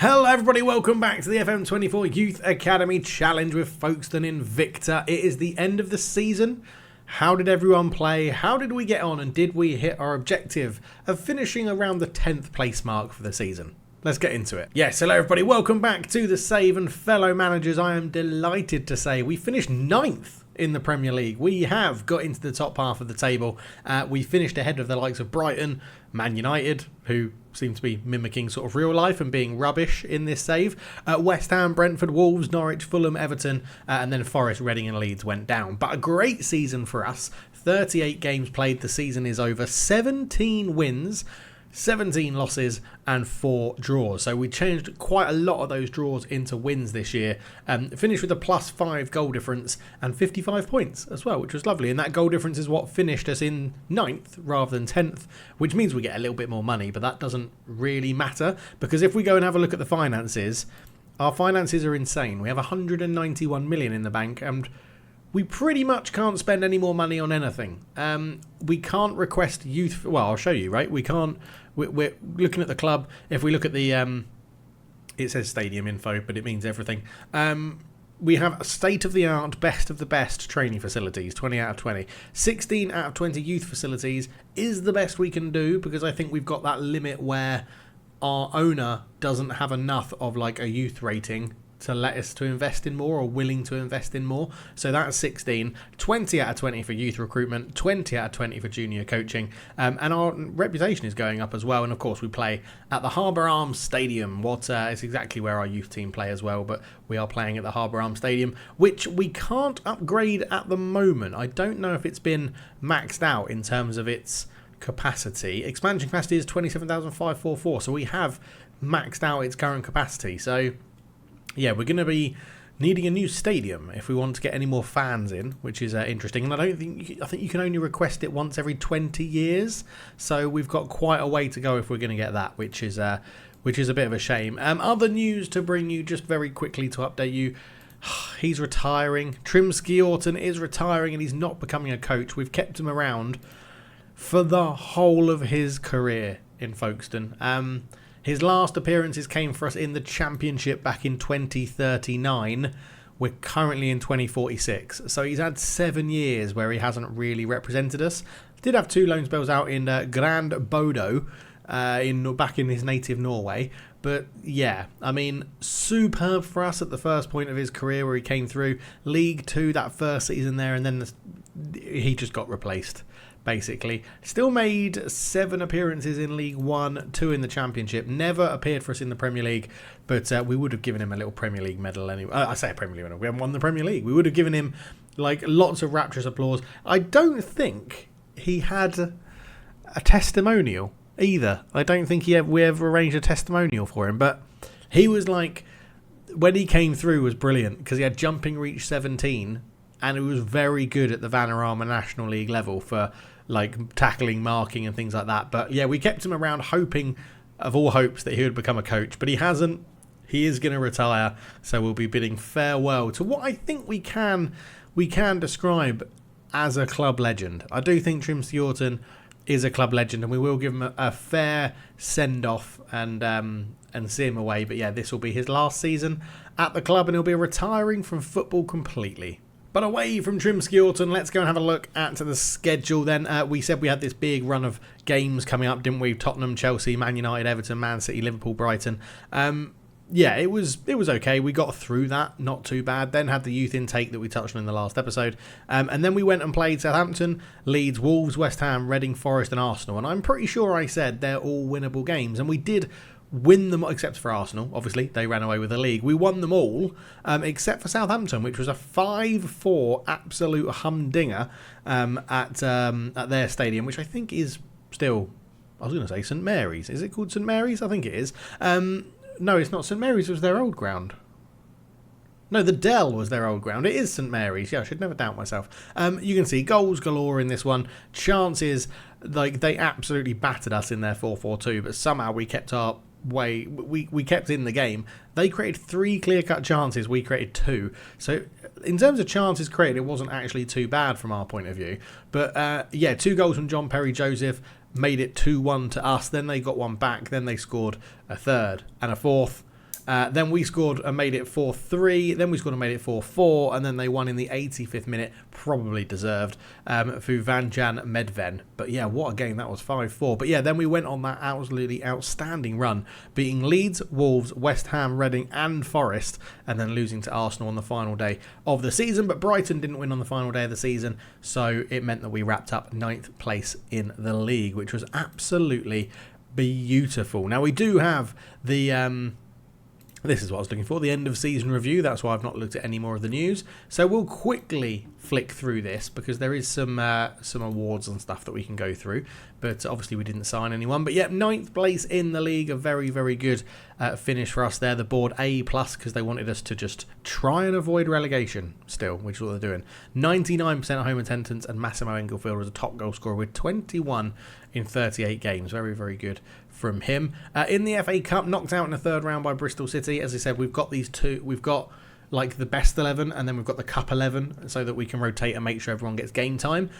Hello everybody, welcome back to the FM24 Youth Academy Challenge with Folkestone Invicta. It is the end of the season. How did everyone play? How did we get on? And did we hit our objective of finishing around the 10th place mark for the season? Let's get into it. Yes, hello everybody, welcome back to the save, and fellow managers, I am delighted to say we finished 9th in the Premier League. We have got into the top half of the table. We finished ahead of the likes of Brighton, Man United, who seem to be mimicking sort of real life and being rubbish in this save. West Ham, Brentford, Wolves, Norwich, Fulham, Everton, and then Forest, Reading and Leeds went down. But a great season for us. 38 games played, the season is over. 17 wins, 17 losses and 4 draws. So we changed quite a lot of those draws into wins this year. Finished with a +5 goal difference and 55 points as well, which was lovely. And that goal difference is what finished us in 9th rather than 10th, which means we get a little bit more money, but that doesn't really matter because if we go and have a look at the finances, our finances are insane. We have 191 million in the bank and we pretty much can't spend any more money on anything. We can't request youth. Well, I'll show you, right? We can't. We're looking at the club. If we look at the, it says stadium info, but it means everything. We have state-of-the-art, best of the best training facilities, 20 out of 20. 16 out of 20 youth facilities is the best we can do because I think we've got that limit where our owner doesn't have enough of like a youth rating to let us to invest in more or willing to invest in more. So that's 16, 20 out of 20 for youth recruitment, 20 out of 20 for junior coaching, and our reputation is going up as well. And of course we play at the Harbour Arms Stadium. It's exactly where our youth team play as well, but we are playing at the Harbour Arms Stadium, which we can't upgrade at the moment. I don't know if it's been maxed out in terms of its capacity. Expansion capacity is 27,544, so we have maxed out its current capacity. So yeah, we're going to be needing a new stadium if we want to get any more fans in, which is interesting. And I think you can only request it once every 20 years. So we've got quite a way to go if we're going to get that, which is a bit of a shame. Other news to bring you just very quickly to update you. He's retiring. Orton is retiring and he's not becoming a coach. We've kept him around for the whole of his career in Folkestone. His last appearances came for us in the Championship back in 2039. We're currently in 2046. So he's had 7 years where he hasn't really represented us. Did have 2 loan spells out in Grand Bodo back in his native Norway. But yeah, I mean, superb for us at the first point of his career where he came through. League 2 that first season there, and then he just got replaced. Basically, still made 7 appearances in League 1, 2 in the Championship. Never appeared for us in the Premier League, but we would have given him a little Premier League medal anyway. I say a Premier League medal. We haven't won the Premier League. We would have given him like lots of rapturous applause. I don't think he had a testimonial either. I don't think we ever arranged a testimonial for him, but he was like, when he came through was brilliant because he had jumping reach 17 and it was very good at the Vanarama National League level for like tackling, marking and things like that. But yeah, we kept him around hoping of all hopes that he would become a coach, but he hasn't. He is going to retire, so we'll be bidding farewell to what I think we can describe as a club legend. I do think Orton is a club legend, and we will give him a fair send-off and see him away. But yeah, this will be his last season at the club, and he'll be retiring from football completely. But away from Orton, let's go and have a look at the schedule then. We said we had this big run of games coming up, didn't we? Tottenham, Chelsea, Man United, Everton, Man City, Liverpool, Brighton. Yeah, it was okay. We got through that, not too bad. Then had the youth intake that we touched on in the last episode. And then we went and played Southampton, Leeds, Wolves, West Ham, Reading, Forest and Arsenal. And I'm pretty sure I said they're all winnable games. And we did win them, except for Arsenal. Obviously, they ran away with the league. We won them all, except for Southampton, which was a 5-4 absolute humdinger at their stadium, which I think is still, I was going to say St Mary's. Is it called St Mary's? I think it is. No, it's not St Mary's. It was their old ground. No, the Dell was their old ground. It is St Mary's. Yeah, I should never doubt myself. You can see goals galore in this one. Chances, like they absolutely battered us in their 4-4-2, but somehow we kept our way. We kept in the game. They created 3 clear-cut chances. We created 2. So in terms of chances created, it wasn't actually too bad from our point of view. But yeah, 2 goals from John Perry Joseph made it 2-1 to us. Then they got one back. Then they scored a third and a fourth. Then we scored and made it 4-3. Then we scored and made it 4-4. And then they won in the 85th minute, probably deserved, through Vanjan Medven. But yeah, what a game that was, 5-4. But yeah, then we went on that absolutely outstanding run, beating Leeds, Wolves, West Ham, Reading and Forest, and then losing to Arsenal on the final day of the season. But Brighton didn't win on the final day of the season, so it meant that we wrapped up 9th place in the league, which was absolutely beautiful. Now we do have the this is what I was looking for, the end of season review. That's why I've not looked at any more of the news. So we'll quickly flick through this because there is some awards and stuff that we can go through. But obviously we didn't sign anyone. But yeah, 9th place in the league, a very, very good finish for us there. The board A+ because they wanted us to just try and avoid relegation still, which is what they're doing. 99% home attendance, and Massimo Engelfield was a top goal scorer with 21 in 38 games. Very, very good from him. In the FA Cup, knocked out in the third round by Bristol City. As I said, we've got these two. We've got like the best 11, and then we've got the Cup 11, so that we can rotate and make sure everyone gets game time.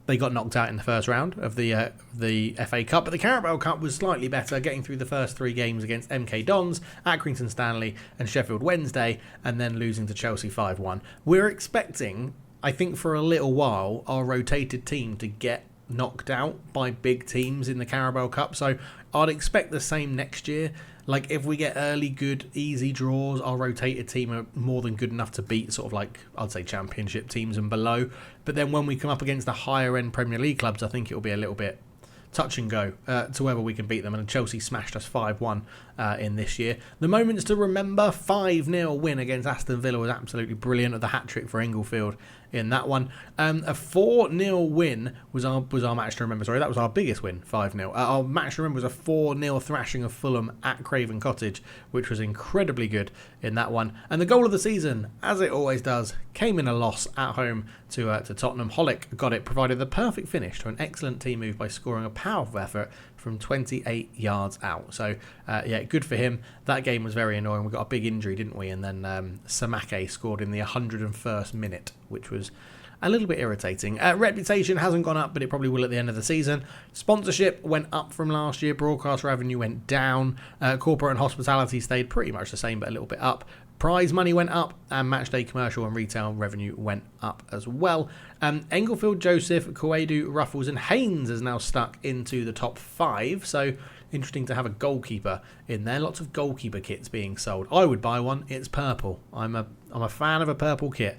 They got knocked out in the first round of the FA Cup, but the Carabao Cup was slightly better, getting through the first 3 games against MK Dons, Accrington Stanley and Sheffield Wednesday, and then losing to Chelsea 5-1. We're expecting, I think for a little while, our rotated team to get knocked out by big teams in the Carabao Cup, so I'd expect the same next year. Like if we get early good easy draws, our rotated team are more than good enough to beat sort of like, I'd say, championship teams and below. But then when we come up against the higher end Premier League clubs, I think it'll be a little bit touch and go to whether we can beat them. And Chelsea smashed us 5-1 in this year. The moments to remember: 5-0 win against Aston Villa was absolutely brilliant, with the hat-trick for Englefield in that one. A 4-0 win was our match to remember. Sorry, that was our biggest win, 5-0. Our match to remember was a 4-0 thrashing of Fulham at Craven Cottage, which was incredibly good in that one. And the goal of the season, as it always does, came in a loss at home to Tottenham. Hollick got it, provided the perfect finish to an excellent team move by scoring a powerful effort from 28 yards out. So, yeah, good for him. That game was very annoying. We got a big injury, didn't we? And then Samake scored in the 101st minute, which was a little bit irritating. Reputation hasn't gone up, but it probably will at the end of the season. Sponsorship went up from last year. Broadcast revenue went down. Corporate and hospitality stayed pretty much the same, but a little bit up. Prize money went up, and matchday commercial and retail revenue went up as well. Englefield, Joseph, Koedu, Ruffles and Haynes is now stuck into the top 5. So interesting to have a goalkeeper in there. Lots of goalkeeper kits being sold. I would buy one. It's purple. I'm a fan of a purple kit.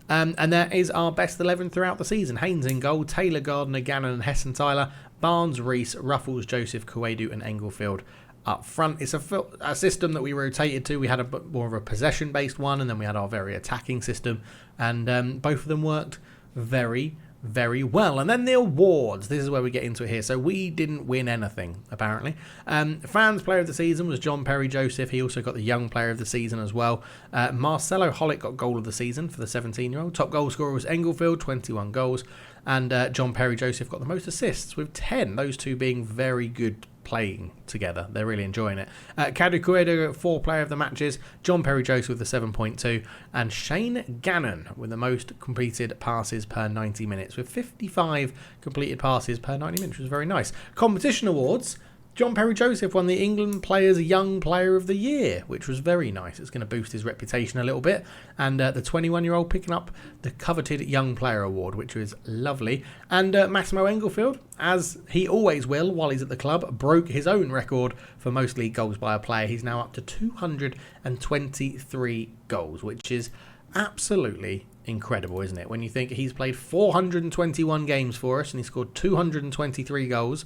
And there is our best 11 throughout the season. Haynes in goal, Taylor, Gardner, Gannon and Hessen-Tyler, Barnes, Reese, Ruffles, Joseph, Koedu and Englefield up front. It's a system that we rotated to. We had a bit more of a possession-based one, and then we had our very attacking system, and both of them worked very, very well. And then the awards. This is where we get into it here. So we didn't win anything, apparently. Fans Player of the Season was John Perry Joseph. He also got the Young Player of the Season as well. Marcelo Hollick got Goal of the Season for the 17-year-old. Top goal scorer was Englefield, 21 goals. And John Perry Joseph got the most assists with 10. Those two being very good playing together. They're really enjoying it. Kadu Koedo, 4 player of the matches. John Perry Joseph with the 7.2. And Shane Gannon with the most completed passes per 90 minutes with 55 completed passes per 90 minutes, which was very nice. Competition awards. John Perry Joseph won the England Players Young Player of the Year, which was very nice. It's going to boost his reputation a little bit. And the 21-year-old picking up the coveted Young Player Award, which was lovely. And Massimo Engelfield, as he always will while he's at the club, broke his own record for most league goals by a player. He's now up to 223 goals, which is absolutely incredible, isn't it? When you think he's played 421 games for us and he scored 223 goals.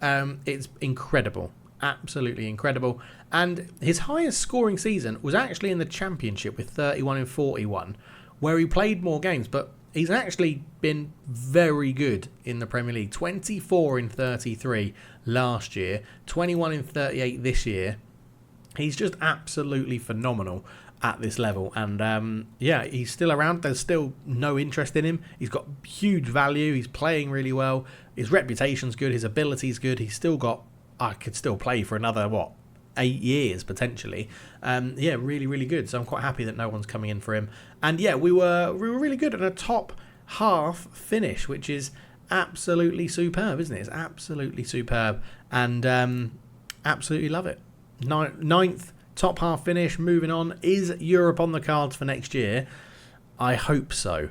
It's incredible, absolutely incredible. And his highest scoring season was actually in the Championship with 31 in 41, where he played more games, but he's actually been very good in the Premier League. 24 in 33 last year, 21 in 38 this year. He's just absolutely phenomenal at this level, and yeah, he's still around. There's still no interest in him. He's got huge value. He's playing really well. His reputation's good. His ability's good. He's still got, I could still play for another 8 years potentially. Yeah, really, really good. So I'm quite happy that no one's coming in for him. And yeah, we were really good at a top half finish, which is absolutely superb, isn't it? It's absolutely superb, and absolutely love it. Ninth top half finish, moving on. Is Europe on the cards for next year? I hope so.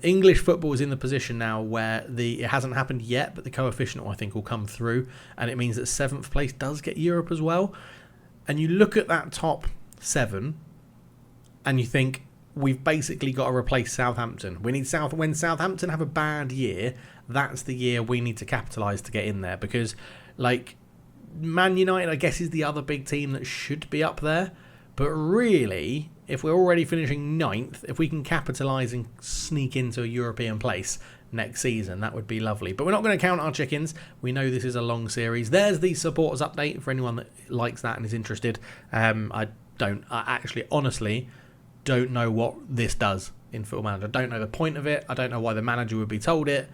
English football is in the position now where it hasn't happened yet, but the coefficient I think will come through, and it means that 7th place does get Europe as well. And you look at that top 7, and you think we've basically got to replace Southampton. We need when Southampton have a bad year, that's the year we need to capitalise to get in there, because like Man United, I guess, is the other big team that should be up there, but really, if we're already finishing 9th, if we can capitalise and sneak into a European place next season, that would be lovely. But we're not going to count our chickens. We know this is a long series. There's the supporters update for anyone that likes that and is interested. I actually honestly don't know what this does in Football Manager. I don't know the point of it. I don't know why the manager would be told it.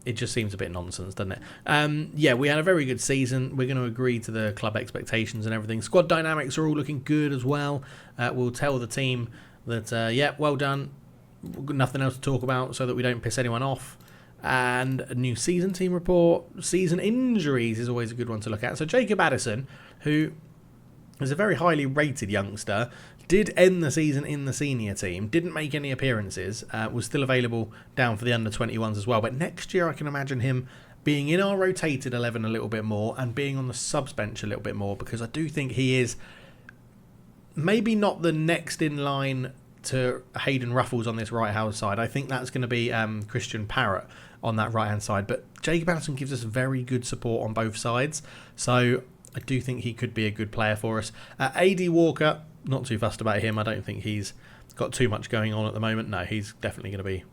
It just seems a bit nonsense, doesn't it? We had a very good season. We're going to agree to the club expectations and everything. Squad dynamics are all looking good as well. We'll tell the team that, well done. Nothing else to talk about so that we don't piss anyone off. And a new season team report. Season injuries is always a good one to look at. So Jacob Addison, who is a very highly rated youngster, did end the season in the senior team, didn't make any appearances, was still available down for the under-21s as well. But next year I can imagine him being in our rotated 11 a little bit more and being on the subs bench a little bit more, because I do think he is maybe not the next in line to Hayden Ruffles on this right-hand side. I think that's going to be Christian Parrott on that right-hand side. But Jacob Addison gives us very good support on both sides. So I do think he could be a good player for us. AD Walker, not too fussed about him. I don't think he's got too much going on at the moment. No, he's definitely going to be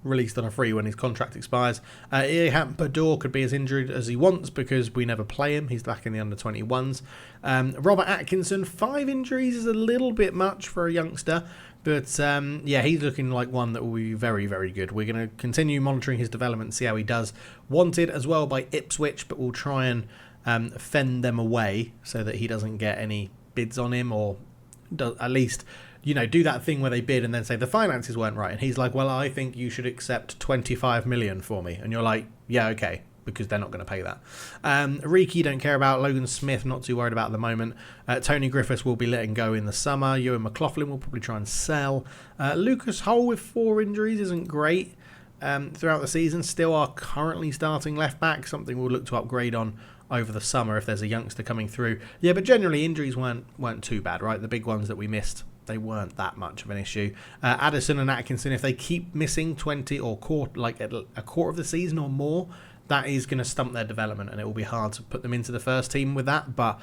released on a free when his contract expires. Iham Bador could be as injured as he wants because we never play him. He's back in the under-21s. Robert Atkinson, 5 injuries is a little bit much for a youngster. But he's looking like one that will be very, very good. We're going to continue monitoring his development, see how he does. Wanted as well by Ipswich, but we'll try and fend them away so that he doesn't get any bids on him, or at least, do that thing where they bid and then say the finances weren't right. And he's like, well, I think you should accept 25 million for me. And you're like, yeah, okay, because they're not going to pay that. Riki, don't care about. Logan Smith, not too worried about at the moment. Tony Griffiths will be letting go in the summer. Ewan McLaughlin will probably try and sell. Lucas Hull with 4 injuries isn't great throughout the season. Still our currently starting left back, something we'll look to upgrade on over the summer if there's a youngster coming through. Yeah, but generally injuries weren't too bad, right? The big ones that we missed, they weren't that much of an issue. Addison and Atkinson, if they keep missing 20 or a quarter of the season or more, that is going to stump their development, and it will be hard to put them into the first team with that, but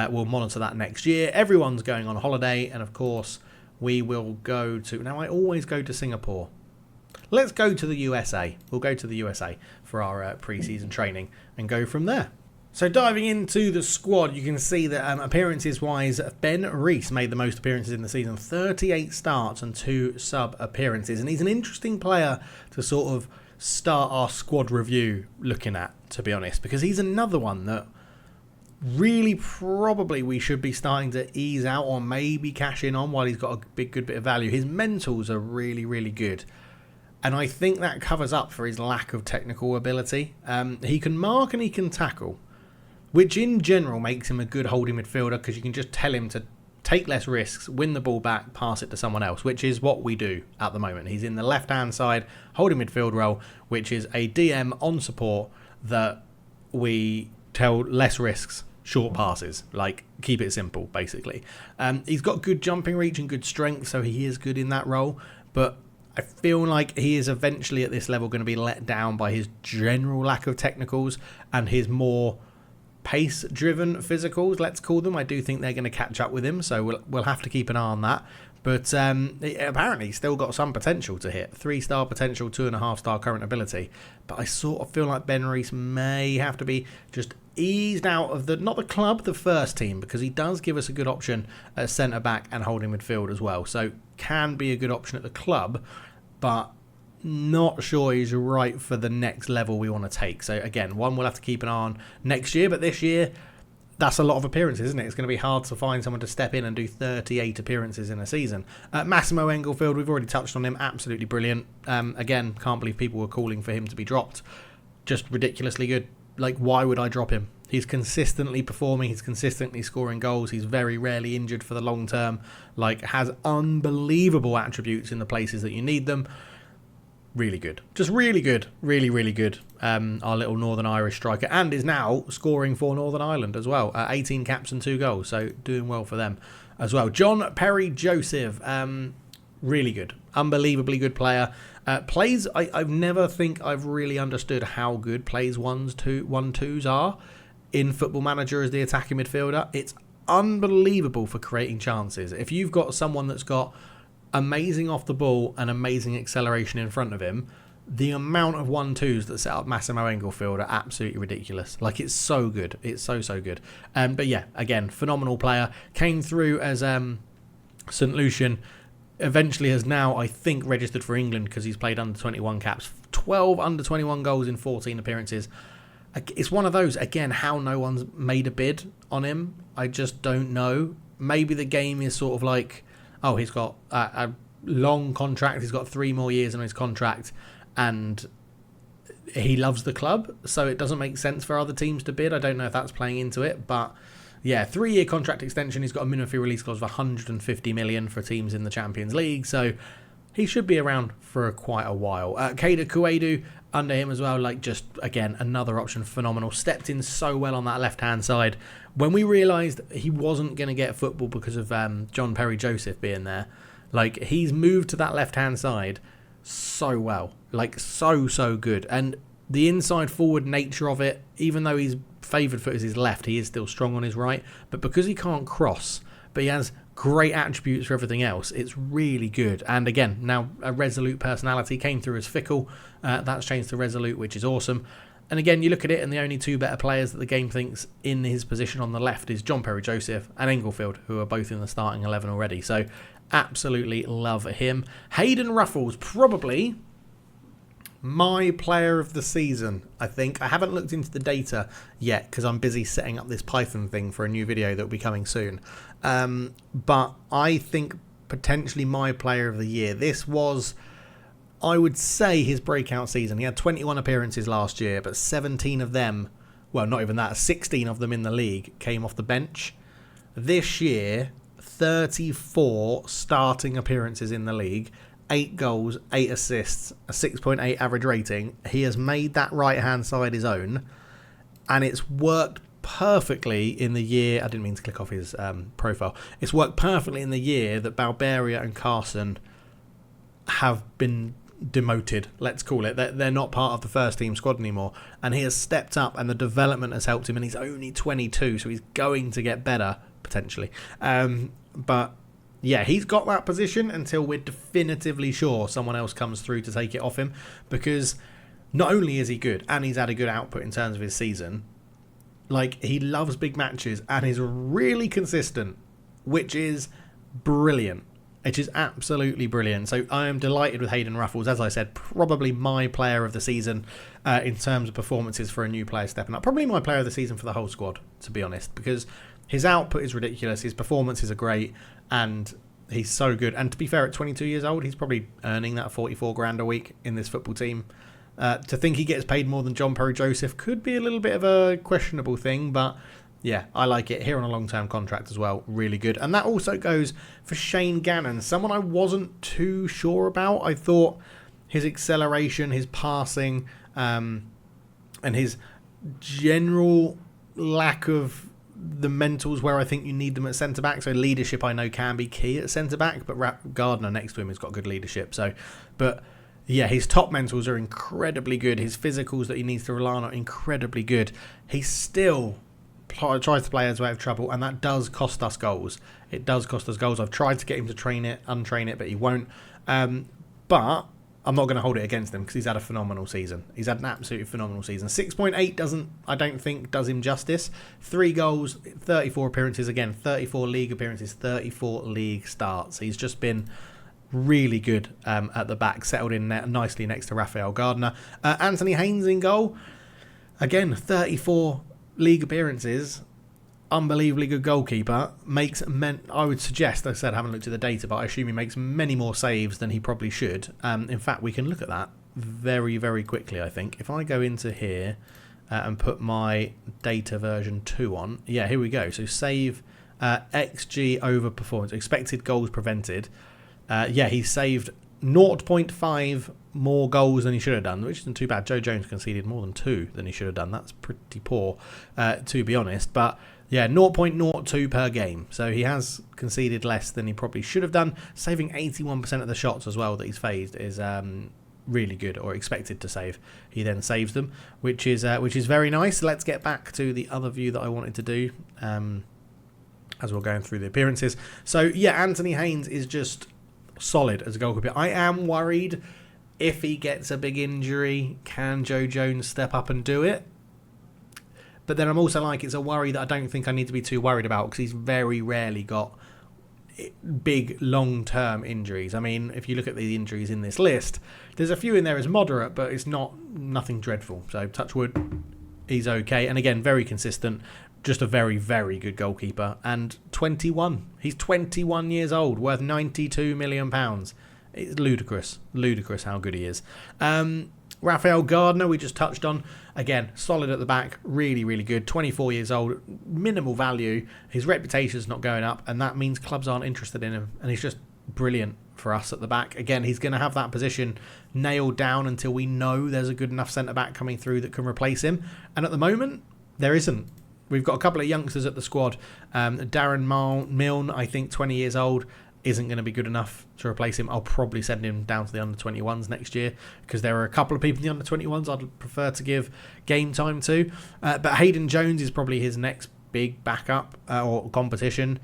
we'll monitor that next year. Everyone's going on holiday, and of course we will go to... Now, I always go to Singapore. Let's go to the USA. We'll go to the USA for our pre-season training and go from there. So diving into the squad, you can see that appearances-wise, Ben Rees made the most appearances in the season, 38 starts and 2 sub-appearances. And he's an interesting player to sort of start our squad review looking at, to be honest, because he's another one that really probably we should be starting to ease out or maybe cash in on while he's got a good bit of value. His mentals are really, really good. And I think that covers up for his lack of technical ability. He can mark and he can tackle, which in general makes him a good holding midfielder, because you can just tell him to take less risks, win the ball back, pass it to someone else, which is what we do at the moment. He's in the left-hand side holding midfield role, which is a DM on support that we tell less risks, short passes, like keep it simple, basically. He's got good jumping reach and good strength, so he is good in that role, but I feel like he is eventually at this level going to be let down by his general lack of technicals and his more pace-driven physicals, let's call them. I do think they're going to catch up with him, so we'll have to keep an eye on that. But apparently he's still got some potential to hit. 3-star potential, 2.5-star current ability. But I sort of feel like Ben Rees may have to be just eased out of not the club, the first team, because he does give us a good option at centre-back and holding midfield as well. So can be a good option at the club, but not sure he's right for the next level we want to take. So again, one we'll have to keep an eye on next year, but this year, that's a lot of appearances, isn't it? It's going to be hard to find someone to step in and do 38 appearances in a season. Massimo Engelfield, we've already touched on him, absolutely brilliant. Again, can't believe people were calling for him to be dropped. Just ridiculously good. Like, why would I drop him? He's consistently performing. He's consistently scoring goals. He's very rarely injured for the long term. Like, has unbelievable attributes in the places that you need them. Really good. Just really good. Really, really good. Our little Northern Irish striker. And is now scoring for Northern Ireland as well. 18 caps and 2 goals. So doing well for them as well. John Perry Joseph. Really good. Unbelievably good player. Plays, I've never think I've really understood how good plays 1-2s are in Football Manager as the attacking midfielder. It's unbelievable for creating chances. If you've got someone that's got amazing off the ball and amazing acceleration in front of him, the amount of 1-2s that set up Massimo Englefield are absolutely ridiculous. Like, it's so good. It's so good. But yeah, again, phenomenal player. Came through as St. Lucian. Eventually has now, I think, registered for England because he's played under 21 caps. 12 under 21 goals in 14 appearances. It's one of those, again, how no one's made a bid on him. I just don't know. Maybe the game is sort of like, oh, he's got a long contract. He's got 3 more years on his contract and he loves the club. So it doesn't make sense for other teams to bid. I don't know if that's playing into it. But yeah, 3-year contract extension. He's got a minimum fee release clause of 150 million for teams in the Champions League. So he should be around for quite a while. Kader Kuedu under him as well, like, just again another option, phenomenal. Stepped in so well on that left hand side when we realised he wasn't going to get football because of John Perry Joseph being there. Like, he's moved to that left hand side so well, like so good. And the inside forward nature of it, even though his favoured foot is his left, he is still strong on his right. But because he can't cross, but he has great attributes for everything else, it's really good. And again, now a resolute personality, came through as fickle. That's changed to resolute, which is awesome. And again, you look at it, and the only 2 better players that the game thinks in his position on the left is John Perry Joseph and Englefield, who are both in the starting 11 already. So absolutely love him. Hayden Ruffles, probably my player of the season, I think. I haven't looked into the data yet because I'm busy setting up this Python thing for a new video that will be coming soon. But I think potentially my player of the year. This was, I would say, his breakout season. He had 21 appearances last year, but 17 of them, well, not even that, 16 of them in the league came off the bench. This year, 34 starting appearances in the league, 8 goals, 8 assists, a 6.8 average rating. He has made that right-hand side his own, and it's worked perfectly in the year... I didn't mean to click off his profile. It's worked perfectly in the year that Balberia and Carson have been demoted, let's call it. They're not part of the first team squad anymore, and he has stepped up, and the development has helped him, and he's only 22, so he's going to get better, potentially. But yeah, he's got that position until we're definitively sure someone else comes through to take it off him, because not only is he good, and he's had a good output in terms of his season, like, he loves big matches and is really consistent, which is brilliant. It is absolutely brilliant. So I am delighted with Hayden Ruffles. As I said, probably my player of the season in terms of performances for a new player stepping up. Probably my player of the season for the whole squad, to be honest, because his output is ridiculous. His performances are great, and he's so good. And to be fair, at 22 years old, he's probably earning that 44 grand a week in this football team. To think he gets paid more than John Perry Joseph could be a little bit of a questionable thing, but yeah, I like it. Here on a long-term contract as well, really good. And that also goes for Shane Gannon, someone I wasn't too sure about. I thought his acceleration, his passing, and his general lack of the mentals where I think you need them at centre-back. So leadership, I know, can be key at centre-back, but Gardner next to him has got good leadership. But yeah, his top mentals are incredibly good. His physicals that he needs to rely on are incredibly good. He still tries to play his way out of trouble, and that does cost us goals. It does cost us goals. I've tried to get him to untrain it, but he won't. But I'm not going to hold it against him because he's had a phenomenal season. He's had an absolutely phenomenal season. 6.8 I don't think does him justice. 3 goals, 34 appearances, again, 34 league appearances, 34 league starts. He's just been really good at the back, settled in nicely next to Raphael Gardner. Anthony Haynes in goal. Again, 34 league appearances. Unbelievably good goalkeeper. I would suggest, like I said, I haven't looked at the data, but I assume he makes many more saves than he probably should. In fact, we can look at that very, very quickly, I think. If I go into here and put my data version 2 on. Yeah, here we go. So save XG over performance, expected goals prevented. Yeah, he saved 0.5 more goals than he should have done, which isn't too bad. Joe Jones conceded more than 2 than he should have done. That's pretty poor, to be honest. But yeah, 0.02 per game. So he has conceded less than he probably should have done. Saving 81% of the shots as well that he's phased is really good, or expected to save. He then saves them, which is very nice. Let's get back to the other view that I wanted to do as we're going through the appearances. So yeah, Anthony Haynes is just solid as a goalkeeper. I am worried if he gets a big injury, can Joe Jones step up and do it? But then I'm also like, it's a worry that I don't think I need to be too worried about, because he's very rarely got big long-term injuries. I mean, if you look at the injuries in this list, there's a few in there as moderate, but it's nothing dreadful. So touch wood, he's okay. And again, very consistent. Just a very, very good goalkeeper. And 21. He's 21 years old, worth £92 million. It's ludicrous. Ludicrous how good he is. Raphael Gardner, we just touched on. Again, solid at the back. Really, really good. 24 years old. Minimal value. His reputation's not going up, and that means clubs aren't interested in him. And he's just brilliant for us at the back. Again, he's going to have that position nailed down until we know there's a good enough centre-back coming through that can replace him. And at the moment, there isn't. We've got a couple of youngsters at the squad. Darren Milne, I think 20 years old, isn't going to be good enough to replace him. I'll probably send him down to the under-21s next year, because there are a couple of people in the under-21s I'd prefer to give game time to. But Hayden Jones is probably his next big backup or competition.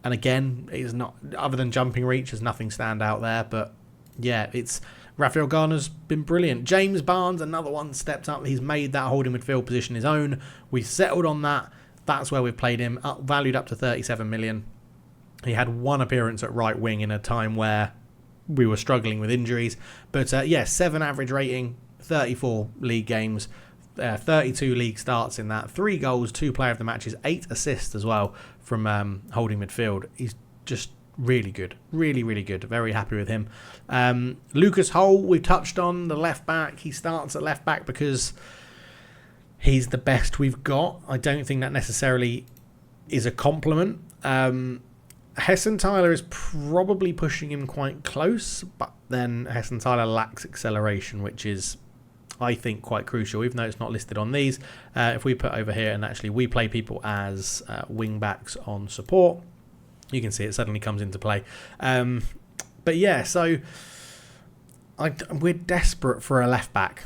And again, it's not, other than jumping reach, there's nothing stand out there. But yeah, it's Raphael Gardner's been brilliant. James Barnes, another one, stepped up. He's made that holding midfield position his own. We settled on that. That's where we've played him, valued up to 37 million. He had one appearance at right wing in a time where we were struggling with injuries. But yeah, 7 average rating, 34 league games, 32 league starts in that, 3 goals, 2 player of the matches, 8 assists as well from holding midfield. He's just really good. Really, really good. Very happy with him. Lucas Hull, we've touched on, the left back. He starts at left back because he's the best we've got. I don't think that necessarily is a compliment. Hesson Tyler is probably pushing him quite close, but then Hesson Tyler lacks acceleration, which is, I think, quite crucial, even though it's not listed on these. If we put over here and actually we play people as wing backs on support, you can see it suddenly comes into play. But yeah, so we're desperate for a left back.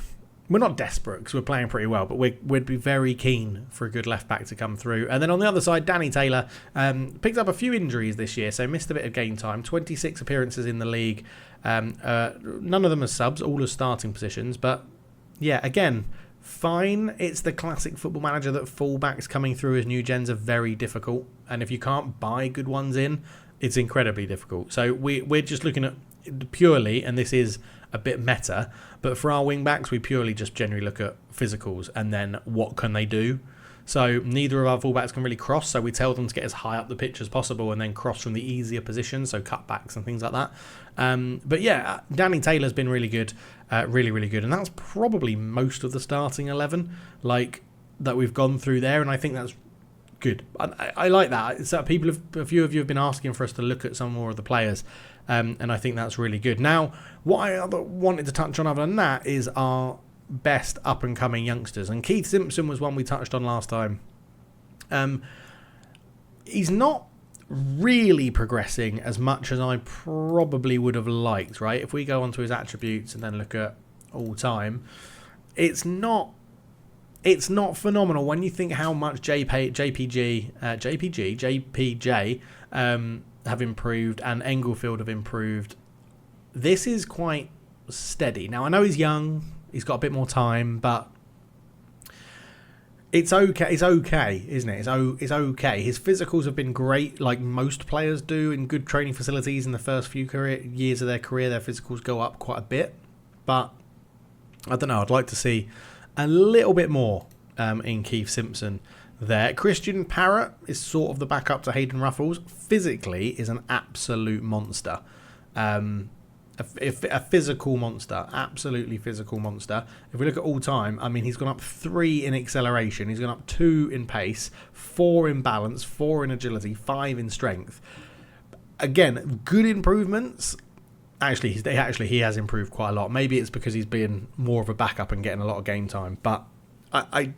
We're not desperate because we're playing pretty well, but we'd be very keen for a good left back to come through. And then on the other side, Danny Taylor picked up a few injuries this year, so missed a bit of game time. 26 appearances in the league. None of them as subs, all as starting positions. But yeah, again, fine. It's the classic Football Manager that fullbacks coming through as new gens are very difficult. And if you can't buy good ones in, it's incredibly difficult. So we're just looking at purely, and this is a bit meta, but for our wing backs, we purely just generally look at physicals and then what can they do. So neither of our fullbacks can really cross, so we tell them to get as high up the pitch as possible and then cross from the easier positions, so cutbacks and things like that. But yeah, Danny Taylor's been really good, really, really good, and that's probably most of the starting 11 like that we've gone through there, and I think that's good. I like that. So a few of you have been asking for us to look at some more of the players, and I think that's really good. Now, what I wanted to touch on other than that is our best up-and-coming youngsters, and Keith Simpson was one we touched on last time. He's not really progressing as much as I probably would have liked, right? If we go onto his attributes and then look at all time, it's not phenomenal when you think how much JPJ have improved and Englefield have improved. This is quite steady. Now, I know he's young, he's got a bit more time, but it's okay. It's okay, isn't it? It's okay. His physicals have been great, like most players do in good training facilities. In the first few years of their career, their physicals go up quite a bit. But I don't know. I'd like to see a little bit more in Keith Simpson there. Christian Parrott is sort of the backup to Hayden Ruffles. Physically is an absolute monster. a physical monster, absolutely physical monster. If we look at all time, I mean, he's gone up 3 in acceleration, he's gone up 2 in pace, 4 in balance, 4 in agility, 5 in strength. Again, good improvements. Actually, he has improved quite a lot. Maybe it's because he's being more of a backup and getting a lot of game time. But I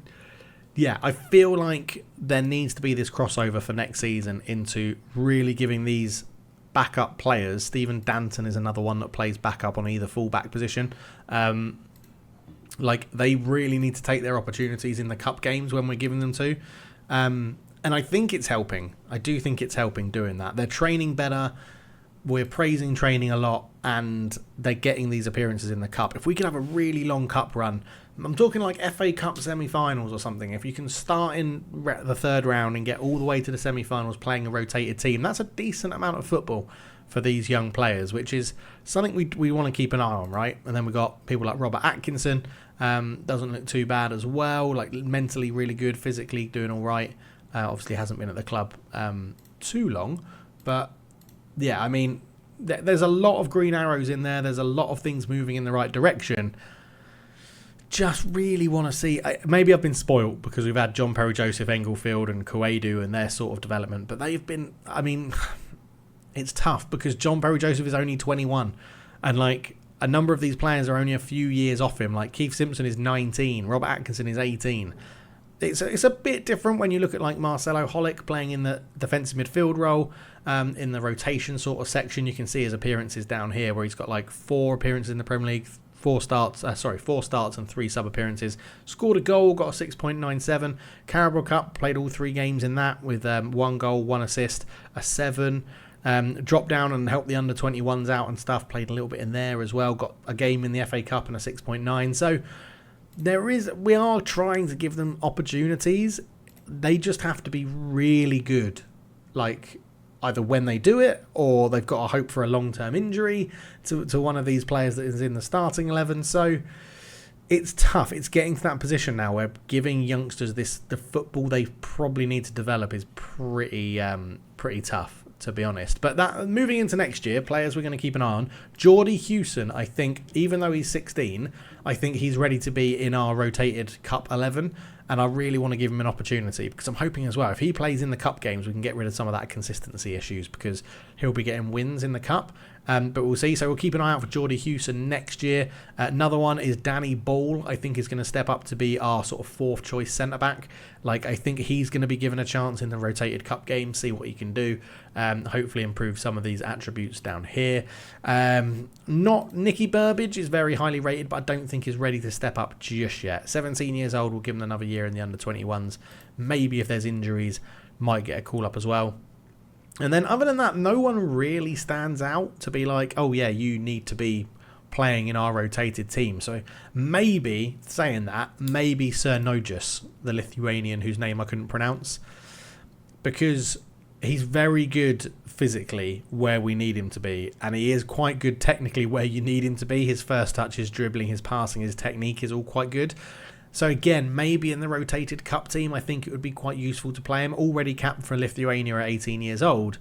feel like there needs to be this crossover for next season into really giving these backup players. Stephen Danton is another one that plays backup on either full-back position. They really need to take their opportunities in the cup games when we're giving them to. And I think it's helping. I do think it's helping doing that. They're training better. We're praising training a lot, and they're getting these appearances in the cup. If we can have a really long cup run, I'm talking like FA Cup semi-finals or something. If you can start in the third round and get all the way to the semi-finals playing a rotated team, that's a decent amount of football for these young players, which is something we want to keep an eye on, right? And then we've got people like Robert Atkinson, doesn't look too bad as well, like mentally really good, physically doing all right. Obviously hasn't been at the club too long, but yeah, I mean, there's a lot of green arrows in there. There's a lot of things moving in the right direction. Just really want to see. Maybe I've been spoilt because we've had John Perry Joseph, Englefield, and Koedu and their sort of development. But they've been. I mean, it's tough because John Perry Joseph is only 21, and like a number of these players are only a few years off him. Like Keith Simpson is 19, Robert Atkinson is 18. It's a bit different when you look at like Marcelo Holick playing in the defensive midfield role, in the rotation sort of section. You can see his appearances down here where he's got like 4 appearances in the Premier League, 4 starts and 3 sub appearances. Scored a goal, got a 6.97. Carabao Cup, played all 3 games in that with 1 goal, 1 assist, a 7. Dropped down and helped the under 21s out and stuff. Played a little bit in there as well. Got a game in the FA Cup and a 6.9. So we are trying to give them opportunities. They just have to be really good, like either when they do it or they've got to hope for a long-term injury to one of these players that is in the starting 11. So it's tough. It's getting to that position now where giving youngsters the football they probably need to develop is pretty tough, to be honest. But that moving into next year, players we're going to keep an eye on. Geordie Hewson, I think, even though he's 16, I think he's ready to be in our rotated Cup 11, and I really want to give him an opportunity because I'm hoping as well, if he plays in the Cup games, we can get rid of some of that consistency issues because he'll be getting wins in the Cup. But we'll see. So we'll keep an eye out for Geordie Hewson next year. Another one is Danny Ball. I think is going to step up to be our sort of 4th choice centre-back. Like, I think he's going to be given a chance in the rotated Cup game, see what he can do. Hopefully improve some of these attributes down here. Not Nicky Burbage is very highly rated, but I don't think he's ready to step up just yet. 17 years old, we'll give him another year in the under-21s. Maybe if there's injuries, might get a call-up as well. And then other than that, no one really stands out to be like, oh yeah, you need to be playing in our rotated team. So maybe, saying that, maybe Sir Nogus, the Lithuanian whose name I couldn't pronounce, because he's very good physically where we need him to be, and he is quite good technically where you need him to be. His first touch, his dribbling, his passing, his technique is all quite good. So again, maybe in the rotated cup team, I think it would be quite useful to play him. Already capped for Lithuania at 18 years old.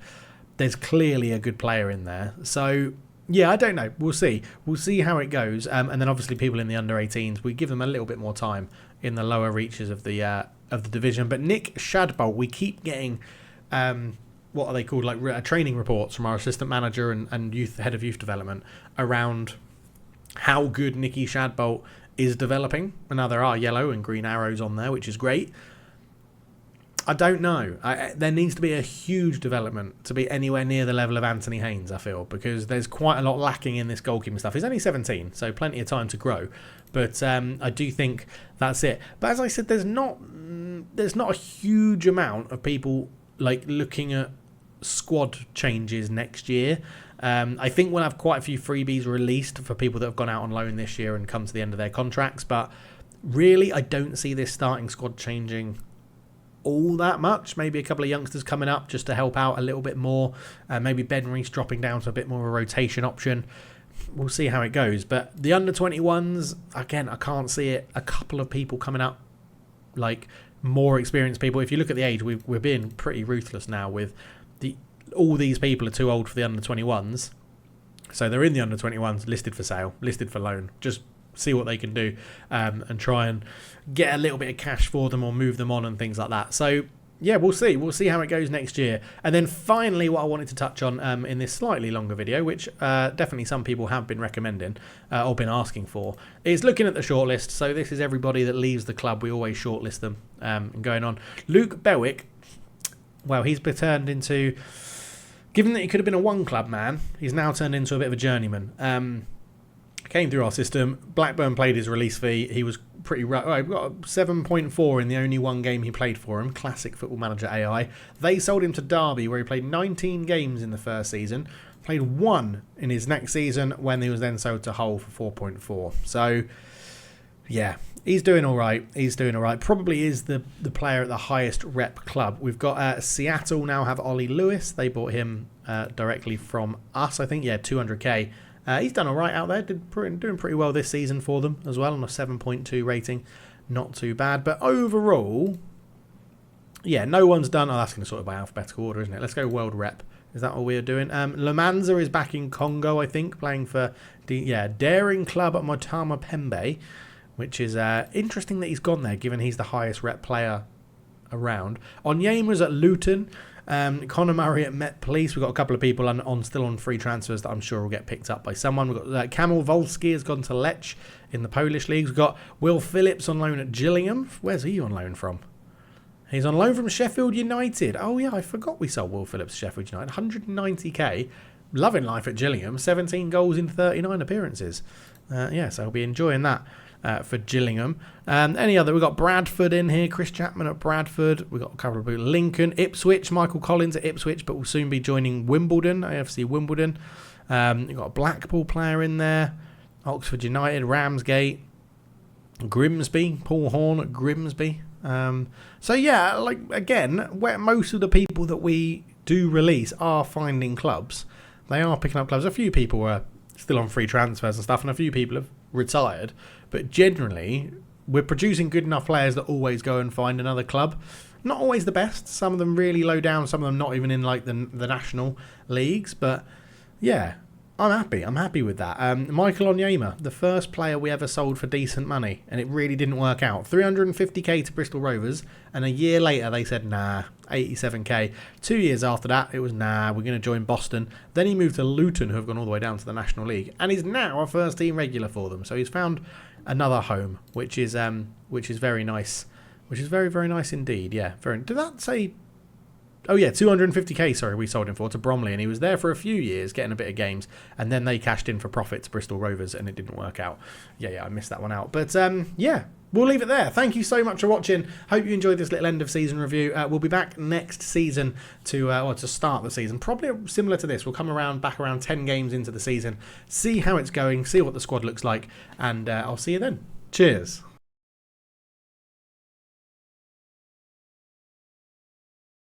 There's clearly a good player in there. So yeah, I don't know. We'll see. We'll see how it goes. And then obviously people in the under 18s, we give them a little bit more time in the lower reaches of the division. But Nick Shadbolt, we keep getting what are they called? Like training reports from our assistant manager and head of youth development around how good Nicky Shadbolt is developing. And now there are yellow and green arrows on there, which is great. I don't know. There needs to be a huge development to be anywhere near the level of Anthony Haynes, I feel, because there's quite a lot lacking in this goalkeeping stuff. He's only 17, so plenty of time to grow. But I do think that's it. But as I said, there's not a huge amount of people like looking at squad changes next year. I think we'll have quite a few freebies released for people that have gone out on loan this year and come to the end of their contracts. But really, I don't see this starting squad changing all that much. Maybe a couple of youngsters coming up just to help out a little bit more. Maybe Ben Reese dropping down to a bit more of a rotation option. We'll see how it goes. But the under-21s, again, I can't see it. A couple of people coming up, like more experienced people. If you look at the age, we're being pretty ruthless now with all these people are too old for the under-21s. So they're in the under-21s, listed for sale, listed for loan. Just see what they can do and try and get a little bit of cash for them or move them on and things like that. So yeah, we'll see. We'll see how it goes next year. And then finally, what I wanted to touch on in this slightly longer video, which definitely some people have been recommending or been asking for, is looking at the shortlist. So this is everybody that leaves the club. We always shortlist them and going on. Luke Belwick, well, he's been turned into, given that he could have been a one-club man, he's now turned into a bit of a journeyman. Came through our system. Blackburn played his release fee. He was pretty rough. He got a 7.4 in the only one game he played for him. Classic Football Manager AI. They sold him to Derby, where he played 19 games in the first season. Played 1 in his next season, when he was then sold to Hull for 4.4. So, yeah, he's doing all right. He's doing all right. Probably is the player at the highest rep club. We've got Seattle now have Ollie Lewis. They bought him directly from us, I think. Yeah, 200k. He's done all right out there, doing pretty well this season for them as well, on a 7.2 rating. Not too bad. But overall, yeah, no one's done... Oh, that's going to sort of by alphabetical order, isn't it? Let's go world rep. Is that what we're doing? Lamanza is back in Congo, I think, playing for Daring Club at Motama Pembe, which is interesting that he's gone there, given he's the highest rep player around. Onyema's at Luton. Conor Murray at Met Police. We've got a couple of people still on free transfers that I'm sure will get picked up by someone. We've got Kamil Wolski has gone to Lech in the Polish leagues. We've got Will Phillips on loan at Gillingham. Where's he on loan from? He's on loan from Sheffield United. Oh yeah, I forgot we sold Will Phillips to Sheffield United. 190k. Loving life at Gillingham. 17 goals in 39 appearances. So I'll be enjoying that. For Gillingham. Any other? We've got Bradford in here. Chris Chapman at Bradford. We've got a couple of people. Lincoln, Ipswich. Michael Collins at Ipswich, but will soon be joining Wimbledon, AFC Wimbledon. You've got a Blackpool player in there. Oxford United, Ramsgate, Grimsby. Paul Horn at Grimsby. So yeah, like again, where most of the people that we do release are finding clubs. They are picking up clubs. A few people were still on free transfers and stuff, and a few people have retired. But generally, we're producing good enough players that always go and find another club. Not always the best. Some of them really low down. Some of them not even in like the national leagues. But yeah, I'm happy. I'm happy with that. Michael Onyema, the first player we ever sold for decent money, and it really didn't work out. 350k to Bristol Rovers, and a year later they said, nah, 87k. 2 years after that, it was, nah, we're going to join Boston. Then he moved to Luton, who have gone all the way down to the National League, and he's now a first-team regular for them. So he's found another home, which is very nice. Which is very, very nice indeed. Yeah, did that say... Oh yeah, 250k, sorry, we sold him for to Bromley, and he was there for a few years getting a bit of games, and then they cashed in for profit to Bristol Rovers, and it didn't work out. Yeah, I missed that one out. But yeah, we'll leave it there. Thank you so much for watching. Hope you enjoyed this little end of season review. We'll be back next season to start the season, probably similar to this. We'll come back around 10 games into the season, see how it's going, see what the squad looks like, and I'll see you then. Cheers.